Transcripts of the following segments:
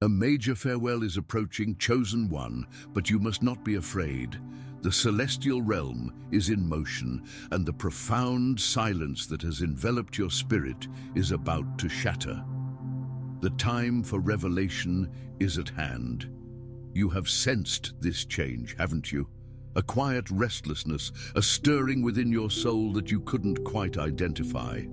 A major farewell is approaching, chosen one, but you must not be afraid. The celestial realm is in motion, and the profound silence that has enveloped your spirit is about to shatter. The time for revelation is at hand. You have sensed this change, haven't you? A quiet restlessness, a stirring within your soul that you couldn't quite identify.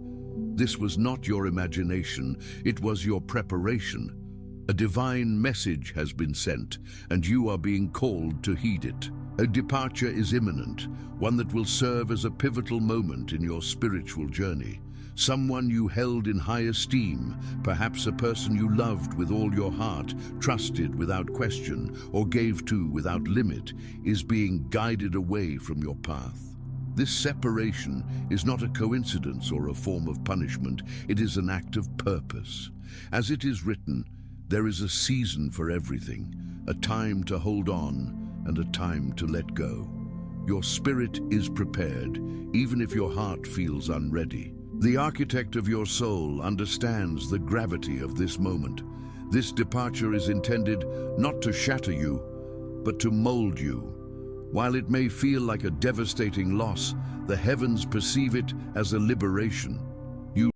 This was not your imagination, it was your preparation. A divine message has been sent, and you are being called to heed it. A departure is imminent, one that will serve as a pivotal moment in your spiritual journey. Someone you held in high esteem, perhaps a person you loved with all your heart, trusted without question, or gave to without limit, is being guided away from your path. This separation is not a coincidence or a form of punishment, it is an act of purpose. As it is written, there is a season for everything, a time to hold on and a time to let go. Your spirit is prepared, even if your heart feels unready. The architect of your soul understands the gravity of this moment. This departure is intended not to shatter you, but to mold you. While it may feel like a devastating loss, the heavens perceive it as a liberation.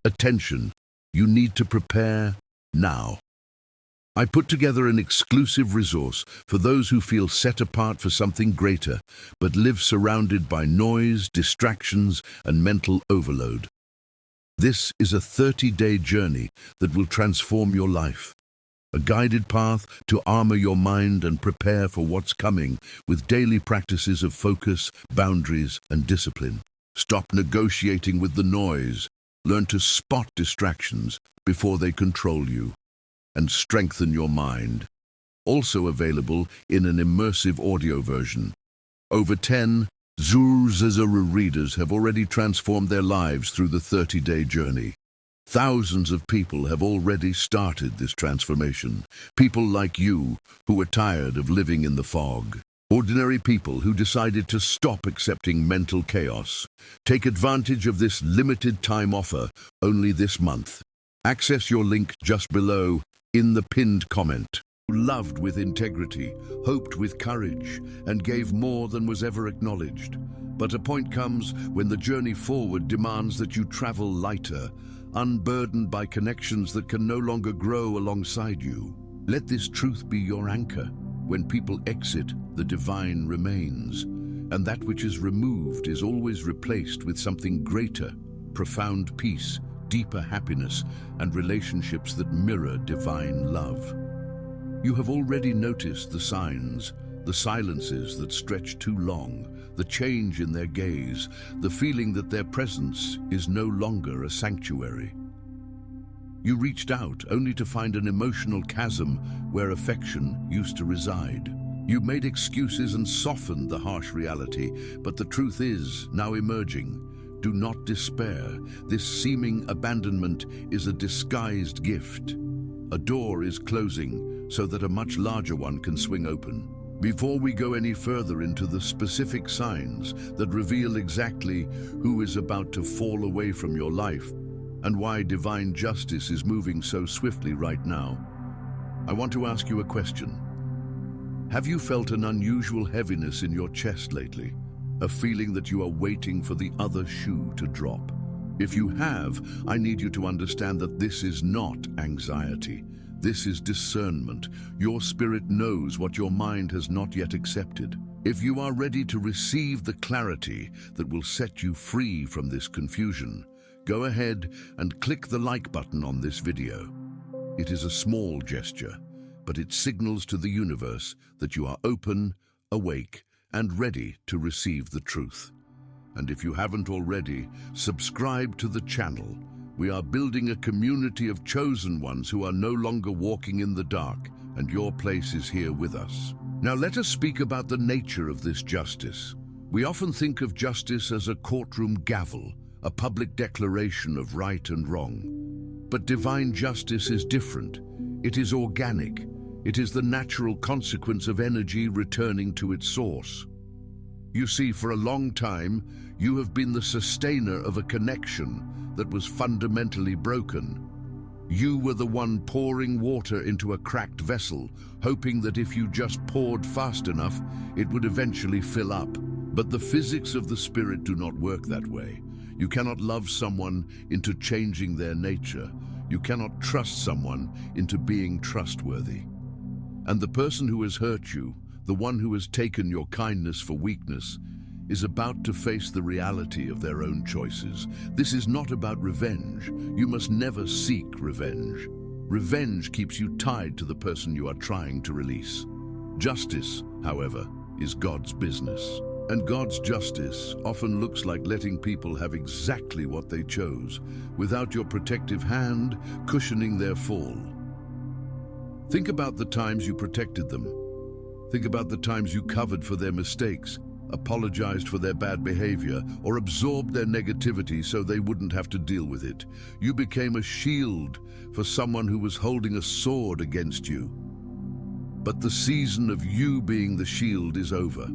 Attention, you need to prepare now. I put together an exclusive resource for those who feel set apart for something greater, but live surrounded by noise, distractions, and mental overload. This is a 30-day journey that will transform your life. A guided path to armor your mind and prepare for what's coming with daily practices of focus, boundaries, and discipline. Stop negotiating with the noise. Learn to spot distractions before they control you, and strengthen your mind. Also available in an immersive audio version. Over 10 Zuru readers have already transformed their lives through the 30-day journey. Thousands of people have already started this transformation. People like you who are tired of living in the fog. Ordinary people who decided to stop accepting mental chaos. Take advantage of this limited time offer only this month. Access your link just below in the pinned comment. Loved with integrity, hoped with courage, and gave more than was ever acknowledged. But a point comes when the journey forward demands that you travel lighter, unburdened by connections that can no longer grow alongside you. Let this truth be your anchor. When people exit, the divine remains, and that which is removed is always replaced with something greater, profound peace, deeper happiness, and relationships that mirror divine love. You have already noticed the signs, the silences that stretch too long, the change in their gaze, the feeling that their presence is no longer a sanctuary. You reached out only to find an emotional chasm where affection used to reside. You made excuses and softened the harsh reality, but the truth is now emerging. Do not despair. This seeming abandonment is a disguised gift. A door is closing so that a much larger one can swing open. Before we go any further into the specific signs that reveal exactly who is about to fall away from your life and why divine justice is moving so swiftly right now, I want to ask you a question. Have you felt an unusual heaviness in your chest lately? A feeling that you are waiting for the other shoe to drop? If you have, I need you to understand that this is not anxiety. This is discernment. Your spirit knows what your mind has not yet accepted. If you are ready to receive the clarity that will set you free from this confusion, go ahead and click the like button on this video. It is a small gesture, but it signals to the universe that you are open, awake, and ready to receive the truth. And if you haven't already, subscribe to the channel. We are building a community of chosen ones who are no longer walking in the dark, and your place is here with us. Now let us speak about the nature of this justice. We often think of justice as a courtroom gavel, a public declaration of right and wrong. But divine justice is different. It is organic. It is the natural consequence of energy returning to its source. You see, for a long time, you have been the sustainer of a connection that was fundamentally broken. You were the one pouring water into a cracked vessel, hoping that if you just poured fast enough, it would eventually fill up. But the physics of the spirit do not work that way. You cannot love someone into changing their nature. You cannot trust someone into being trustworthy. And the person who has hurt you, the one who has taken your kindness for weakness, is about to face the reality of their own choices. This is not about revenge. You must never seek revenge. Revenge keeps you tied to the person you are trying to release. Justice, however, is God's business. And God's justice often looks like letting people have exactly what they chose, without your protective hand cushioning their fall. Think about the times you protected them. Think about the times you covered for their mistakes, apologized for their bad behavior, or absorbed their negativity so they wouldn't have to deal with it. You became a shield for someone who was holding a sword against you. But the season of you being the shield is over.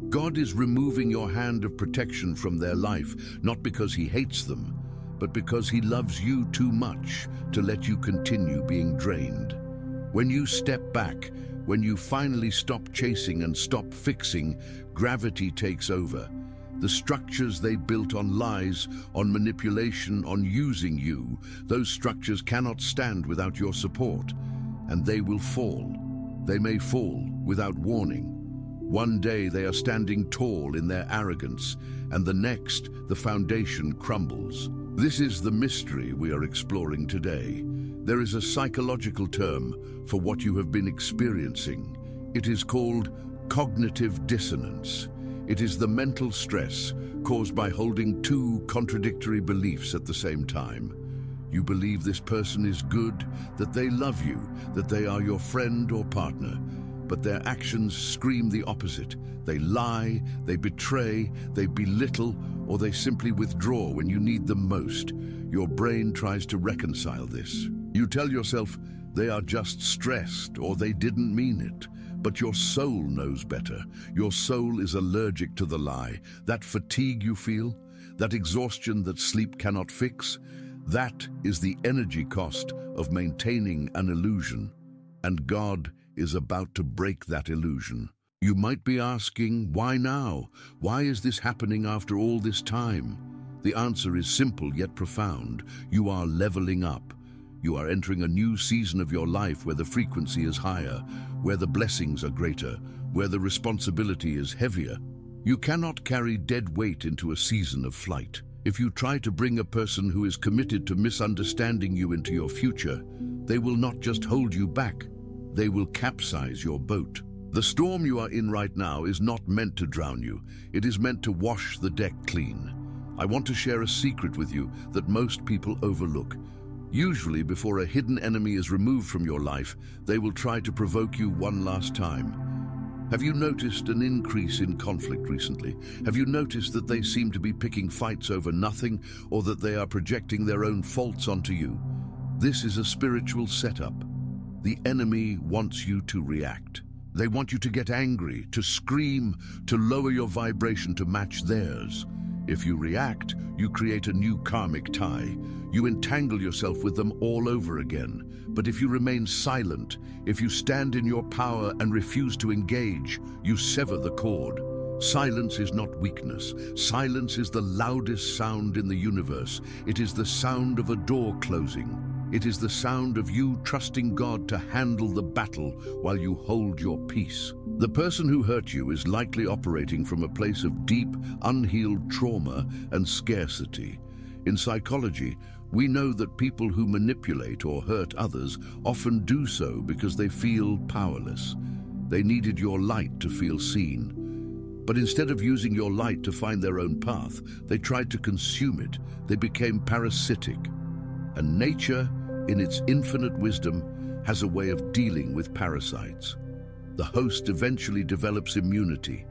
God is removing your hand of protection from their life, not because he hates them, but because he loves you too much to let you continue being drained. When you step back, when you finally stop chasing and stop fixing, gravity takes over. The structures they built on lies, on manipulation, on using you, those structures cannot stand without your support, and they will fall. They may fall without warning. One day they are standing tall in their arrogance, and the next, the foundation crumbles. This is the mystery we are exploring today. There is a psychological term for what you have been experiencing. It is called cognitive dissonance. It is the mental stress caused by holding two contradictory beliefs at the same time. You believe this person is good, that they love you, that they are your friend or partner. But their actions scream the opposite. They lie, they betray, they belittle, or they simply withdraw when you need them most. Your brain tries to reconcile this. You tell yourself, they are just stressed, or they didn't mean it. But your soul knows better. Your soul is allergic to the lie. That fatigue you feel, that exhaustion that sleep cannot fix, that is the energy cost of maintaining an illusion. And God is about to break that illusion. You might be asking, why now? Why is this happening after all this time? The answer is simple yet profound. You are leveling up. You are entering a new season of your life where the frequency is higher, where the blessings are greater, where the responsibility is heavier. You cannot carry dead weight into a season of flight. If you try to bring a person who is committed to misunderstanding you into your future, they will not just hold you back, they will capsize your boat. The storm you are in right now is not meant to drown you. It is meant to wash the deck clean. I want to share a secret with you that most people overlook. Usually, before a hidden enemy is removed from your life, they will try to provoke you one last time. Have you noticed an increase in conflict recently? Have you noticed that they seem to be picking fights over nothing, or that they are projecting their own faults onto you? This is a spiritual setup. The enemy wants you to react. They want you to get angry, to scream, to lower your vibration to match theirs. If you react, you create a new karmic tie. You entangle yourself with them all over again. But if you remain silent, if you stand in your power and refuse to engage, you sever the cord. Silence is not weakness. Silence is the loudest sound in the universe. It is the sound of a door closing. It is the sound of you trusting God to handle the battle while you hold your peace. The person who hurt you is likely operating from a place of deep, unhealed trauma and scarcity. In psychology, we know that people who manipulate or hurt others often do so because they feel powerless. They needed your light to feel seen. But instead of using your light to find their own path, they tried to consume it. They became parasitic. And nature, in its infinite wisdom, has a way of dealing with parasites. The host eventually develops immunity.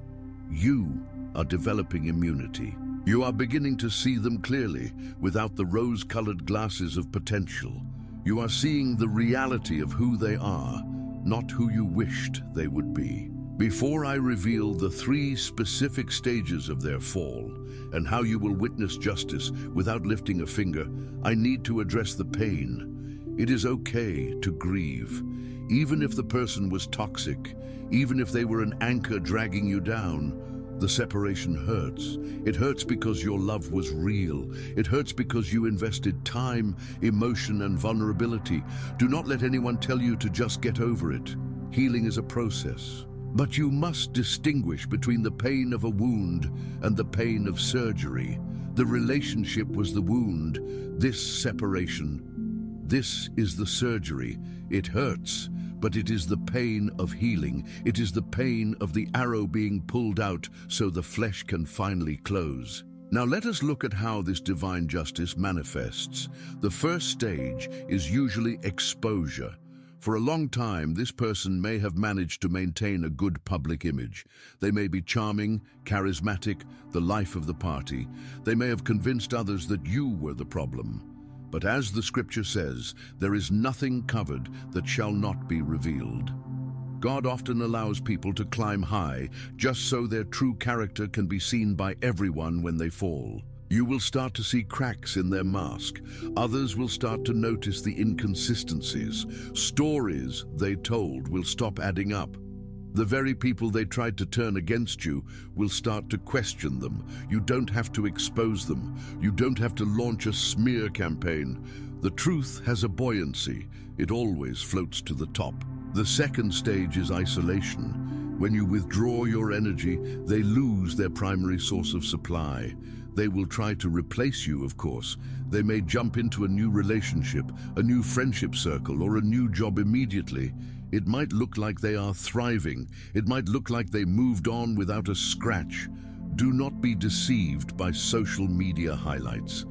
You are developing immunity. You are beginning to see them clearly, without the rose-colored glasses of potential. You are seeing the reality of who they are, not who you wished they would be. Before I reveal the 3 specific stages of their fall and how you will witness justice without lifting a finger, I need to address the pain. It is okay to grieve, even if the person was toxic, even if they were an anchor dragging you down. The separation hurts. It hurts because your love was real. It hurts because you invested time, emotion, and vulnerability. Do not let anyone tell you to just get over it. Healing is a process. But you must distinguish between the pain of a wound and the pain of surgery. The relationship was the wound, this separation. This is the surgery. It hurts, but it is the pain of healing. It is the pain of the arrow being pulled out so the flesh can finally close. Now let us look at how this divine justice manifests. The first stage is usually exposure. For a long time, this person may have managed to maintain a good public image. They may be charming, charismatic, the life of the party. They may have convinced others that you were the problem. But as the scripture says, there is nothing covered that shall not be revealed. God often allows people to climb high, just so their true character can be seen by everyone when they fall. You will start to see cracks in their mask. Others will start to notice the inconsistencies. Stories they told will stop adding up. The very people they tried to turn against you will start to question them. You don't have to expose them. You don't have to launch a smear campaign. The truth has a buoyancy. It always floats to the top. The second stage is isolation. When you withdraw your energy, they lose their primary source of supply. They will try to replace you, of course. They may jump into a new relationship, a new friendship circle, or a new job immediately. It might look like they are thriving. It might look like they moved on without a scratch. Do not be deceived by social media highlights.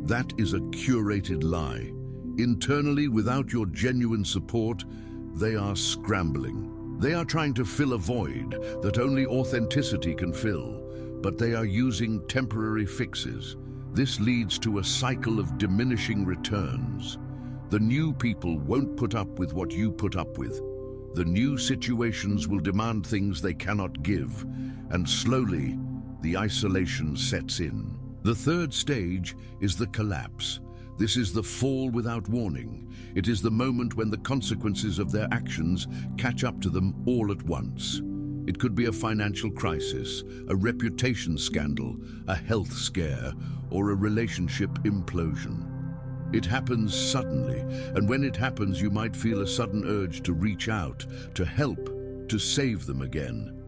That is a curated lie. Internally, without your genuine support, they are scrambling. They are trying to fill a void that only authenticity can fill. But they are using temporary fixes. This leads to a cycle of diminishing returns. The new people won't put up with what you put up with. The new situations will demand things they cannot give, and slowly, the isolation sets in. The third stage is the collapse. This is the fall without warning. It is the moment when the consequences of their actions catch up to them all at once. It could be a financial crisis, a reputation scandal, a health scare, or a relationship implosion. It happens suddenly, and when it happens, you might feel a sudden urge to reach out, to help, to save them again.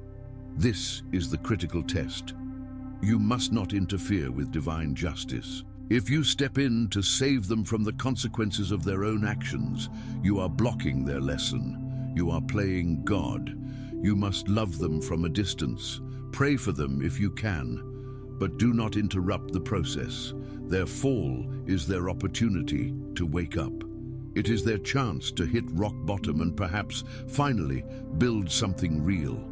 This is the critical test. You must not interfere with divine justice. If you step in to save them from the consequences of their own actions, you are blocking their lesson. You are playing God. You must love them from a distance. Pray for them if you can, but do not interrupt the process. Their fall is their opportunity to wake up. It is their chance to hit rock bottom and perhaps, finally, build something real.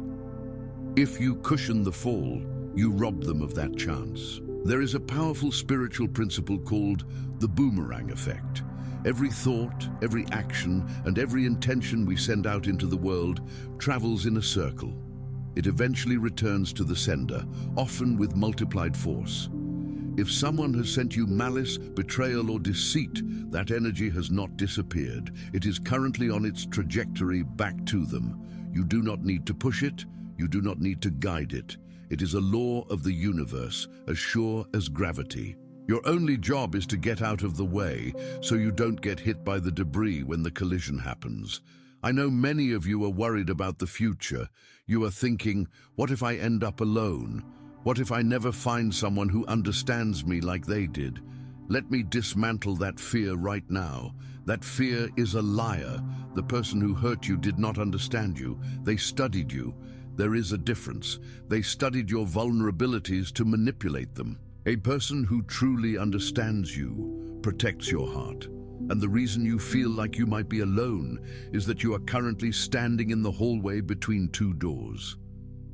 If you cushion the fall, you rob them of that chance. There is a powerful spiritual principle called the boomerang effect. Every thought, every action, and every intention we send out into the world travels in a circle. It eventually returns to the sender, often with multiplied force. If someone has sent you malice, betrayal, or deceit, that energy has not disappeared. It is currently on its trajectory back to them. You do not need to push it. You do not need to guide it. It is a law of the universe, as sure as gravity. Your only job is to get out of the way so you don't get hit by the debris when the collision happens. I know many of you are worried about the future. You are thinking, what if I end up alone? What if I never find someone who understands me like they did? Let me dismantle that fear right now. That fear is a liar. The person who hurt you did not understand you. They studied you. There is a difference. They studied your vulnerabilities to manipulate them. A person who truly understands you protects your heart. And the reason you feel like you might be alone is that you are currently standing in the hallway between two doors.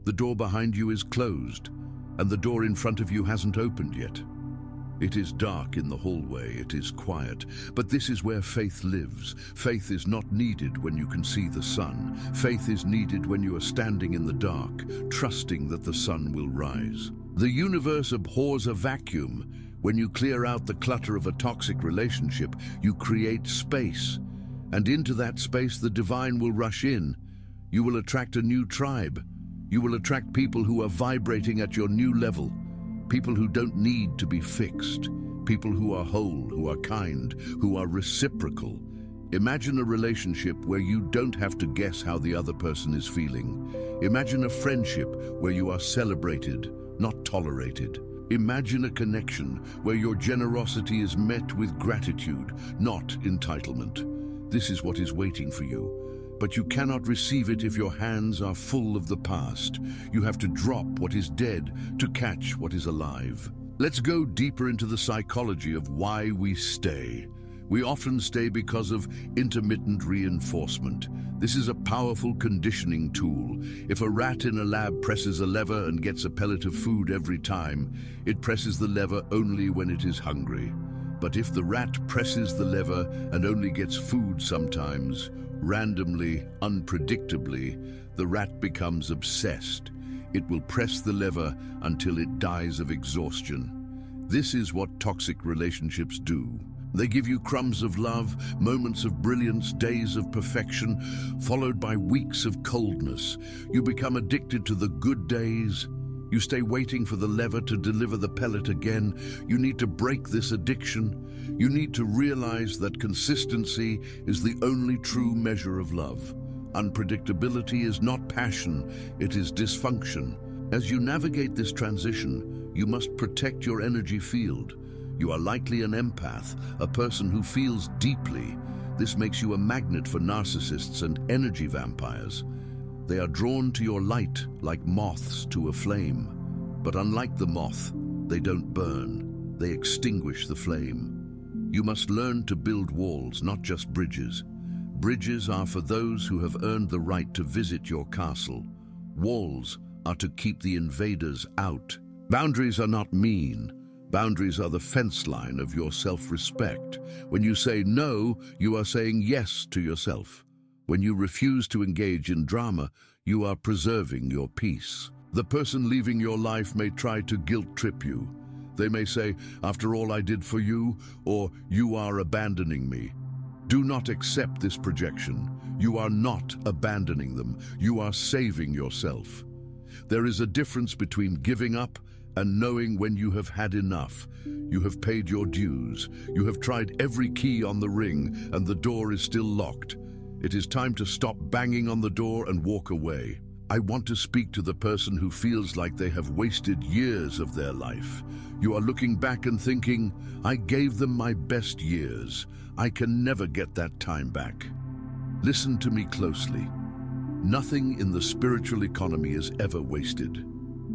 The door behind you is closed, and the door in front of you hasn't opened yet. It is dark in the hallway, it is quiet, but this is where faith lives. Faith is not needed when you can see the sun. Faith is needed when you are standing in the dark, trusting that the sun will rise. The universe abhors a vacuum. When you clear out the clutter of a toxic relationship, you create space. And into that space, the divine will rush in. You will attract a new tribe. You will attract people who are vibrating at your new level. People who don't need to be fixed. People who are whole, who are kind, who are reciprocal. Imagine a relationship where you don't have to guess how the other person is feeling. Imagine a friendship where you are celebrated, not tolerated. Imagine a connection where your generosity is met with gratitude, not entitlement. This is what is waiting for you. But you cannot receive it if your hands are full of the past. You have to drop what is dead to catch what is alive. Let's go deeper into the psychology of why we stay. We often stay because of intermittent reinforcement. This is a powerful conditioning tool. If a rat in a lab presses a lever and gets a pellet of food every time, it presses the lever only when it is hungry. But if the rat presses the lever and only gets food sometimes, randomly, unpredictably, the rat becomes obsessed. It will press the lever until it dies of exhaustion. This is what toxic relationships do. They give you crumbs of love, moments of brilliance, days of perfection, followed by weeks of coldness. You become addicted to the good days. You stay waiting for the lever to deliver the pellet again. You need to break this addiction. You need to realize that consistency is the only true measure of love. Unpredictability is not passion, it is dysfunction. As you navigate this transition, you must protect your energy field. You are likely an empath, a person who feels deeply. This makes you a magnet for narcissists and energy vampires. They are drawn to your light like moths to a flame. But unlike the moth, they don't burn. They extinguish the flame. You must learn to build walls, not just bridges. Bridges are for those who have earned the right to visit your castle. Walls are to keep the invaders out. Boundaries are not mean. Boundaries are the fence line of your self-respect. When you say no, you are saying yes to yourself. When you refuse to engage in drama, you are preserving your peace. The person leaving your life may try to guilt-trip you. They may say, "After all I did for you," or "You are abandoning me." Do not accept this projection. You are not abandoning them. You are saving yourself. There is a difference between giving up and knowing when you have had enough. You have paid your dues. You have tried every key on the ring, and the door is still locked. It is time to stop banging on the door and walk away. I want to speak to the person who feels like they have wasted years of their life. You are looking back and thinking, "I gave them my best years. I can never get that time back." Listen to me closely. Nothing in the spiritual economy is ever wasted.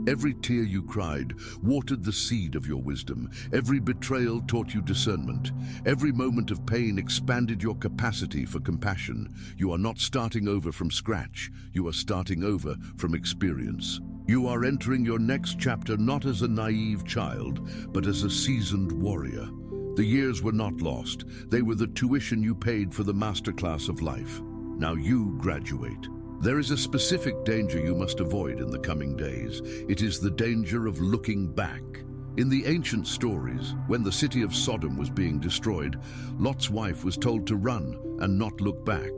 Every tear you cried watered the seed of your wisdom. Every betrayal taught you discernment. Every moment of pain expanded your capacity for compassion. You are not starting over from scratch. You are starting over from experience. You are entering your next chapter not as a naive child, but as a seasoned warrior. The years were not lost. They were the tuition you paid for the masterclass of life. Now you graduate. There is a specific danger you must avoid in the coming days. It is the danger of looking back. In the ancient stories, when the city of Sodom was being destroyed, Lot's wife was told to run and not look back.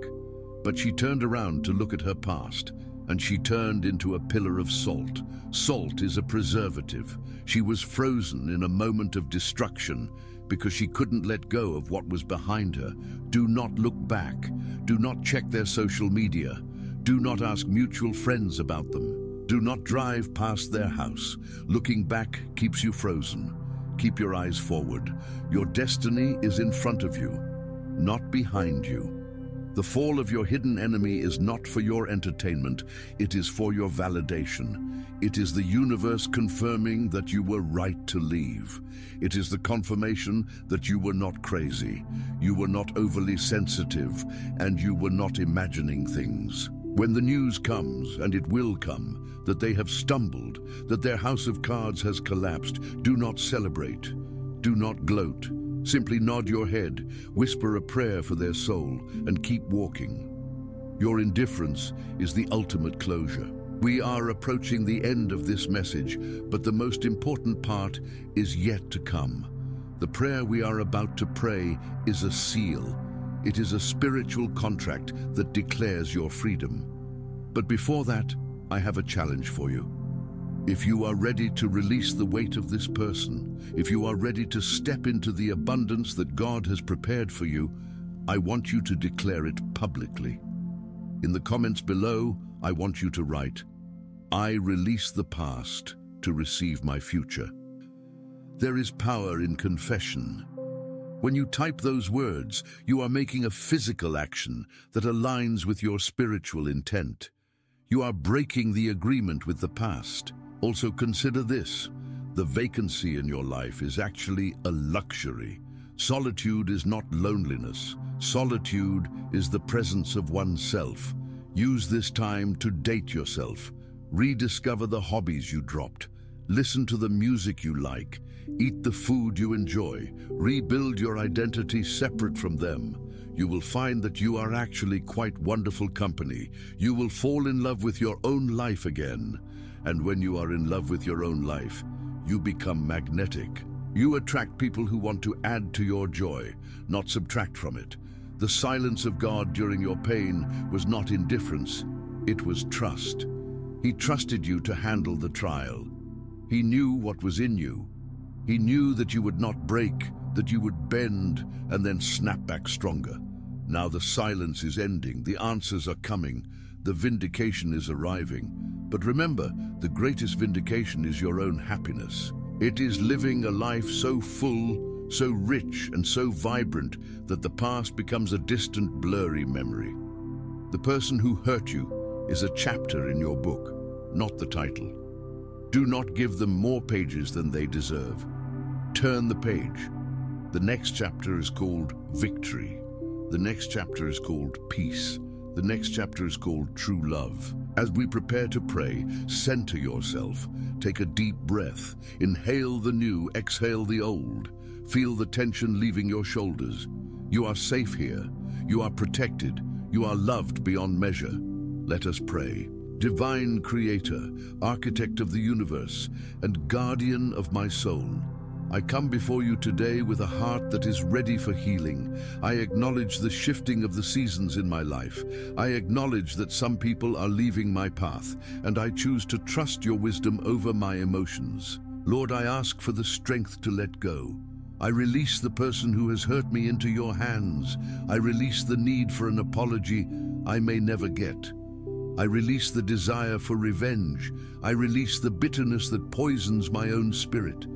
But she turned around to look at her past, and she turned into a pillar of salt. Salt is a preservative. She was frozen in a moment of destruction because she couldn't let go of what was behind her. Do not look back. Do not check their social media. Do not ask mutual friends about them. Do not drive past their house. Looking back keeps you frozen. Keep your eyes forward. Your destiny is in front of you, not behind you. The fall of your hidden enemy is not for your entertainment. It is for your validation. It is the universe confirming that you were right to leave. It is the confirmation that you were not crazy. You were not overly sensitive, and you were not imagining things. When the news comes, and it will come, that they have stumbled, that their house of cards has collapsed, do not celebrate. Do not gloat. Simply nod your head, whisper a prayer for their soul, and keep walking. Your indifference is the ultimate closure. We are approaching the end of this message, but the most important part is yet to come. The prayer we are about to pray is a seal. It is a spiritual contract that declares your freedom. But before that, I have a challenge for you. If you are ready to release the weight of this person, if you are ready to step into the abundance that God has prepared for you, I want you to declare it publicly. In the comments below, I want you to write, "I release the past to receive my future." There is power in confession. When you type those words, you are making a physical action that aligns with your spiritual intent. You are breaking the agreement with the past. Also consider this: the vacancy in your life is actually a luxury. Solitude is not loneliness. Solitude is the presence of oneself. Use this time to date yourself. Rediscover the hobbies you dropped. Listen to the music you like. Eat the food you enjoy. Rebuild your identity separate from them. You will find that you are actually quite wonderful company. You will fall in love with your own life again. And when you are in love with your own life, you become magnetic. You attract people who want to add to your joy, not subtract from it. The silence of God during your pain was not indifference, it was trust. He trusted you to handle the trial. He knew what was in you. He knew that you would not break, that you would bend and then snap back stronger. Now the silence is ending, the answers are coming, the vindication is arriving. But remember, the greatest vindication is your own happiness. It is living a life so full, so rich and so vibrant that the past becomes a distant, blurry memory. The person who hurt you is a chapter in your book, not the title. Do not give them more pages than they deserve. Turn the page. The next chapter is called victory. The next chapter is called peace. The next chapter is called true love. As we prepare to pray, center yourself. Take a deep breath. Inhale the new, exhale the old. Feel the tension leaving your shoulders. You are safe here. You are protected. You are loved beyond measure. Let us pray. Divine Creator, Architect of the universe, and Guardian of my soul, I come before you today with a heart that is ready for healing. I acknowledge the shifting of the seasons in my life. I acknowledge that some people are leaving my path, and I choose to trust your wisdom over my emotions. Lord, I ask for the strength to let go. I release the person who has hurt me into your hands. I release the need for an apology I may never get. I release the desire for revenge. I release the bitterness that poisons my own spirit.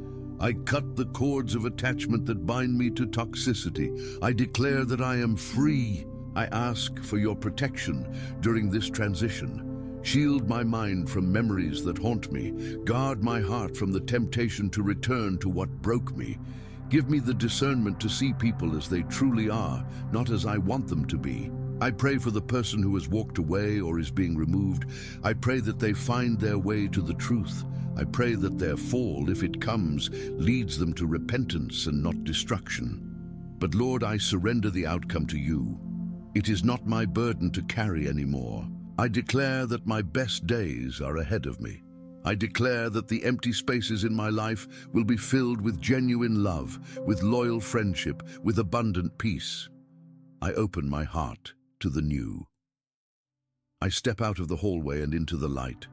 I cut the cords of attachment that bind me to toxicity. I declare that I am free. I ask for your protection during this transition. Shield my mind from memories that haunt me. Guard my heart from the temptation to return to what broke me. Give me the discernment to see people as they truly are, not as I want them to be. I pray for the person who has walked away or is being removed. I pray that they find their way to the truth. I pray that their fall, if it comes, leads them to repentance and not destruction. But Lord, I surrender the outcome to you. It is not my burden to carry anymore. I declare that my best days are ahead of me. I declare that the empty spaces in my life will be filled with genuine love, with loyal friendship, with abundant peace. I open my heart to the new. I step out of the hallway and into the light.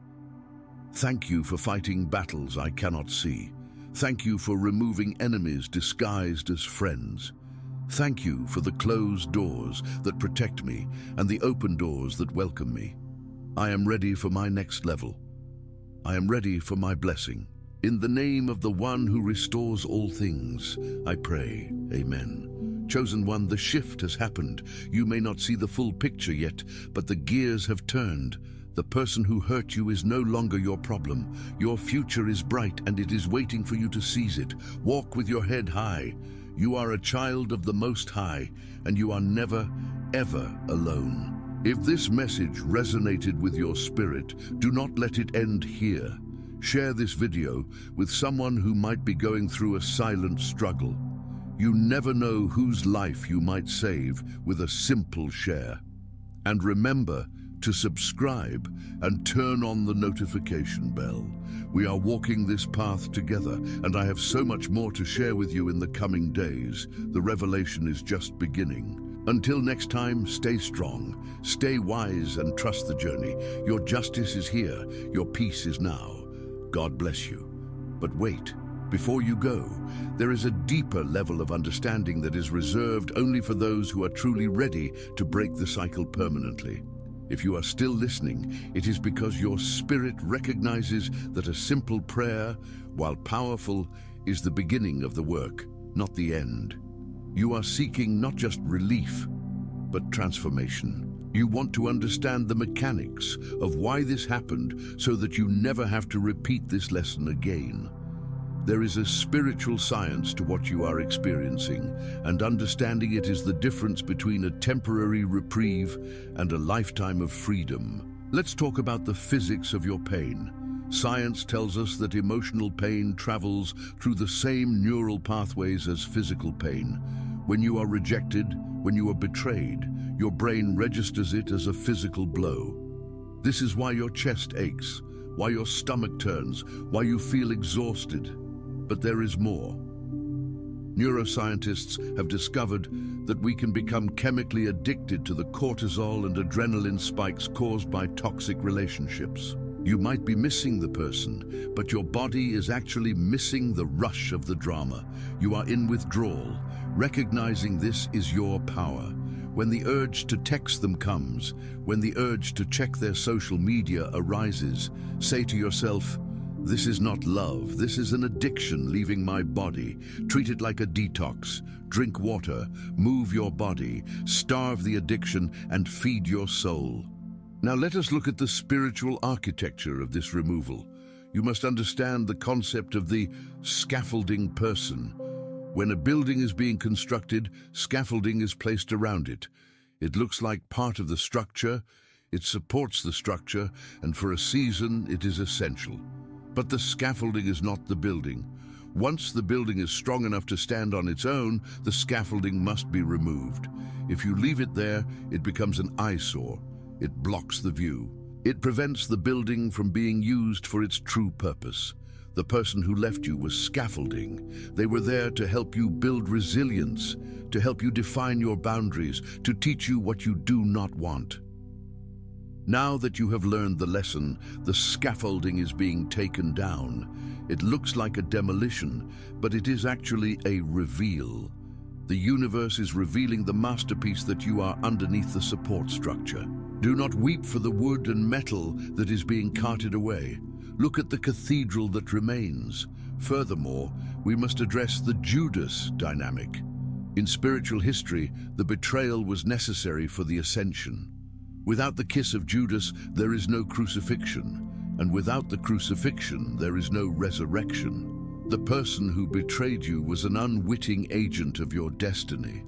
Thank you for fighting battles I cannot see. Thank you for removing enemies disguised as friends. Thank you for the closed doors that protect me and the open doors that welcome me. I am ready for my next level. I am ready for my blessing. In the name of the one who restores all things, I pray. Amen. Chosen one, the shift has happened. You may not see the full picture yet, but the gears have turned. The person who hurt you is no longer your problem. Your future is bright and it is waiting for you to seize it. Walk with your head high. You are a child of the Most High, and you are never, ever alone. If this message resonated with your spirit, do not let it end here. Share this video with someone who might be going through a silent struggle. You never know whose life you might save with a simple share. And remember to subscribe and turn on the notification bell. We are walking this path together, and I have so much more to share with you in the coming days. The revelation is just beginning. Until next time, stay strong, stay wise, and trust the journey. Your justice is here, your peace is now. God bless you. But wait, before you go, there is a deeper level of understanding that is reserved only for those who are truly ready to break the cycle permanently. If you are still listening, it is because your spirit recognizes that a simple prayer, while powerful, is the beginning of the work, not the end. You are seeking not just relief, but transformation. You want to understand the mechanics of why this happened so that you never have to repeat this lesson again. There is a spiritual science to what you are experiencing, and understanding it is the difference between a temporary reprieve and a lifetime of freedom. Let's talk about the physics of your pain. Science tells us that emotional pain travels through the same neural pathways as physical pain. When you are rejected, when you are betrayed, your brain registers it as a physical blow. This is why your chest aches, why your stomach turns, why you feel exhausted. But there is more. Neuroscientists have discovered that we can become chemically addicted to the cortisol and adrenaline spikes caused by toxic relationships. You might be missing the person, but your body is actually missing the rush of the drama. You are in withdrawal. Recognizing this is your power. When the urge to text them comes, when the urge to check their social media arises, say to yourself, "This is not love, this is an addiction leaving my body. Treat it like a detox. Drink water, move your body, starve the addiction, and feed your soul." Now let us look at the spiritual architecture of this removal. You must understand the concept of the scaffolding person. When a building is being constructed, scaffolding is placed around it. It looks like part of the structure, it supports the structure, and for a season it is essential. But the scaffolding is not the building. Once the building is strong enough to stand on its own, the scaffolding must be removed. If you leave it there, it becomes an eyesore. It blocks the view. It prevents the building from being used for its true purpose. The person who left you was scaffolding. They were there to help you build resilience, to help you define your boundaries, to teach you what you do not want. Now that you have learned the lesson, the scaffolding is being taken down. It looks like a demolition, but it is actually a reveal. The universe is revealing the masterpiece that you are underneath the support structure. Do not weep for the wood and metal that is being carted away. Look at the cathedral that remains. Furthermore, we must address the Judas dynamic. In spiritual history, the betrayal was necessary for the ascension. Without the kiss of Judas, there is no crucifixion, and without the crucifixion, there is no resurrection. The person who betrayed you was an unwitting agent of your destiny.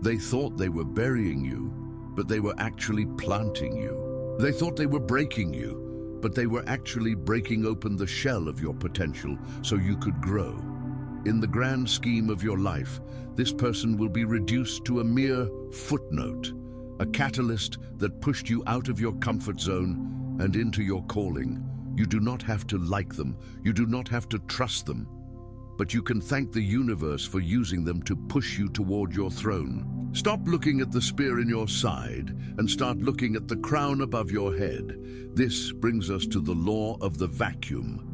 They thought they were burying you, but they were actually planting you. They thought they were breaking you, but they were actually breaking open the shell of your potential so you could grow. In the grand scheme of your life, this person will be reduced to a mere footnote, a catalyst that pushed you out of your comfort zone and into your calling. You do not have to like them, you do not have to trust them, but you can thank the universe for using them to push you toward your throne. Stop looking at the spear in your side and start looking at the crown above your head. This brings us to the law of the vacuum.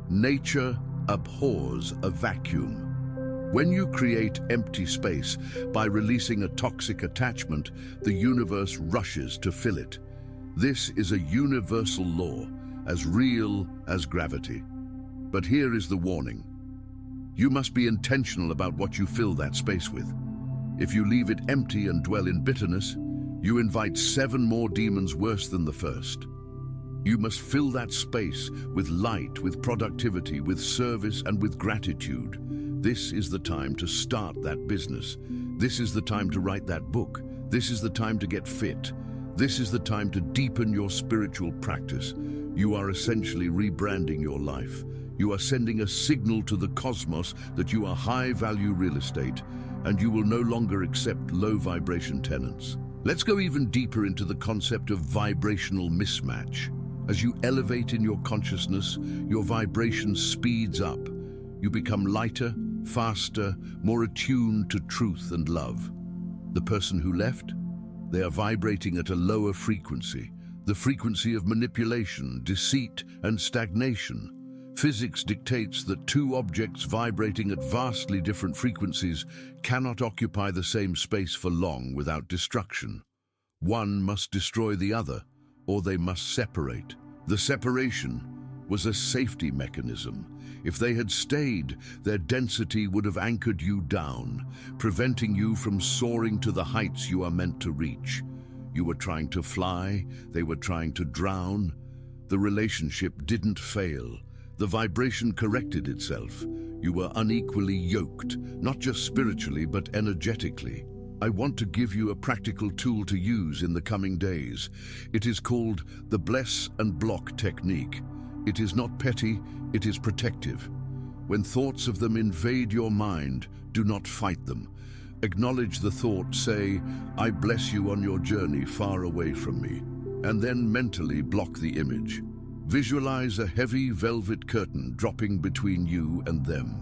Nature abhors a vacuum. When you create empty space by releasing a toxic attachment, the universe rushes to fill it. This is a universal law, as real as gravity. But here is the warning. You must be intentional about what you fill that space with. If you leave it empty and dwell in bitterness, you invite 7 more demons worse than the first. You must fill that space with light, with productivity, with service, and with gratitude. This is the time to start that business. This is the time to write that book. This is the time to get fit. This is the time to deepen your spiritual practice. You are essentially rebranding your life. You are sending a signal to the cosmos that you are high-value real estate, and you will no longer accept low-vibration tenants. Let's go even deeper into the concept of vibrational mismatch. As you elevate in your consciousness, your vibration speeds up. You become lighter, faster, more attuned to truth and love. The person who left? They are vibrating at a lower frequency, the frequency of manipulation, deceit, and stagnation. Physics dictates that two objects vibrating at vastly different frequencies cannot occupy the same space for long without destruction. One must destroy the other, or they must separate. The separation was a safety mechanism. If they had stayed, their density would have anchored you down, preventing you from soaring to the heights you are meant to reach. You were trying to fly, they were trying to drown. The relationship didn't fail. The vibration corrected itself. You were unequally yoked, not just spiritually, but energetically. I want to give you a practical tool to use in the coming days. It is called the bless and block technique. It is not petty, it is protective. When thoughts of them invade your mind, do not fight them. Acknowledge the thought, say, "I bless you on your journey far away from me," and then mentally block the image. Visualize a heavy velvet curtain dropping between you and them.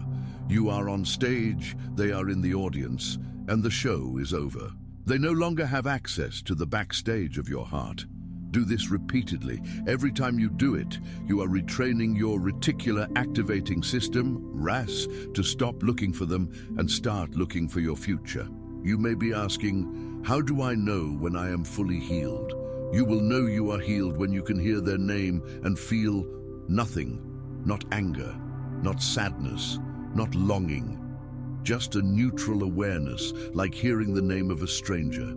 You are on stage, they are in the audience, and the show is over. They no longer have access to the backstage of your heart. Do this repeatedly. Every time you do it, you are retraining your reticular activating system, RAS, to stop looking for them and start looking for your future. You may be asking, how do I know when I am fully healed? You will know you are healed when you can hear their name and feel nothing, not anger, not sadness, not longing, just a neutral awareness, like hearing the name of a stranger.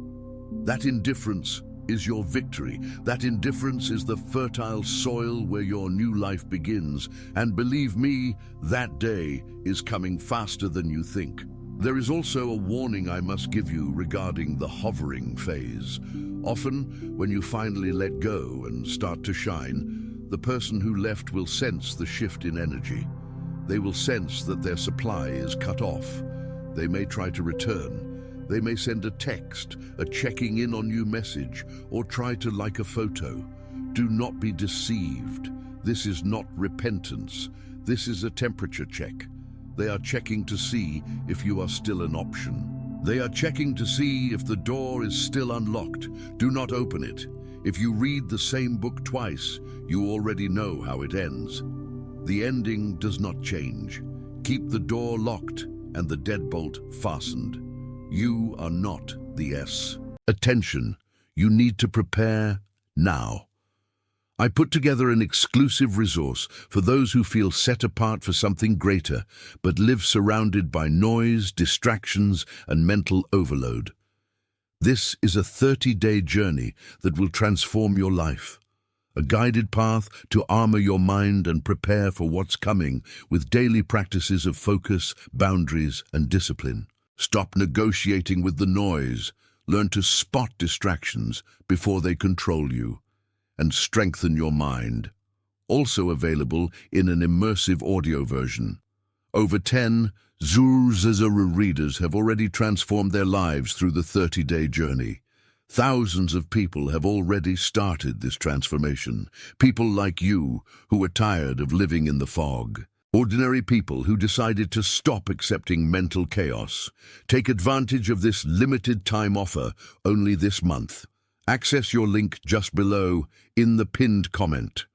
That indifference is your victory. That indifference is the fertile soil where your new life begins. And believe me, that day is coming faster than you think. There is also a warning I must give you regarding the hovering phase. Often, when you finally let go and start to shine, the person who left will sense the shift in energy. They will sense that their supply is cut off. They may try to return. They may send a text, a checking in on you message, or try to like a photo. Do not be deceived. This is not repentance. This is a temperature check. They are checking to see if you are still an option. They are checking to see if the door is still unlocked. Do not open it. If you read the same book twice, you already know how it ends. The ending does not change. Keep the door locked and the deadbolt fastened. You are not the S. Attention, you need to prepare now. I put together an exclusive resource for those who feel set apart for something greater, but live surrounded by noise, distractions, and mental overload. This is a 30-day journey that will transform your life. A guided path to armor your mind and prepare for what's coming with daily practices of focus, boundaries, and discipline. Stop negotiating with the noise. Learn to spot distractions before they control you. And strengthen your mind. Also available in an immersive audio version. Over 10 Zuru readers have already transformed their lives through the 30-day journey. Thousands of people have already started this transformation. People like you who are tired of living in the fog. Ordinary people who decided to stop accepting mental chaos. Take advantage of this limited time offer only this month. Access your link just below in the pinned comment.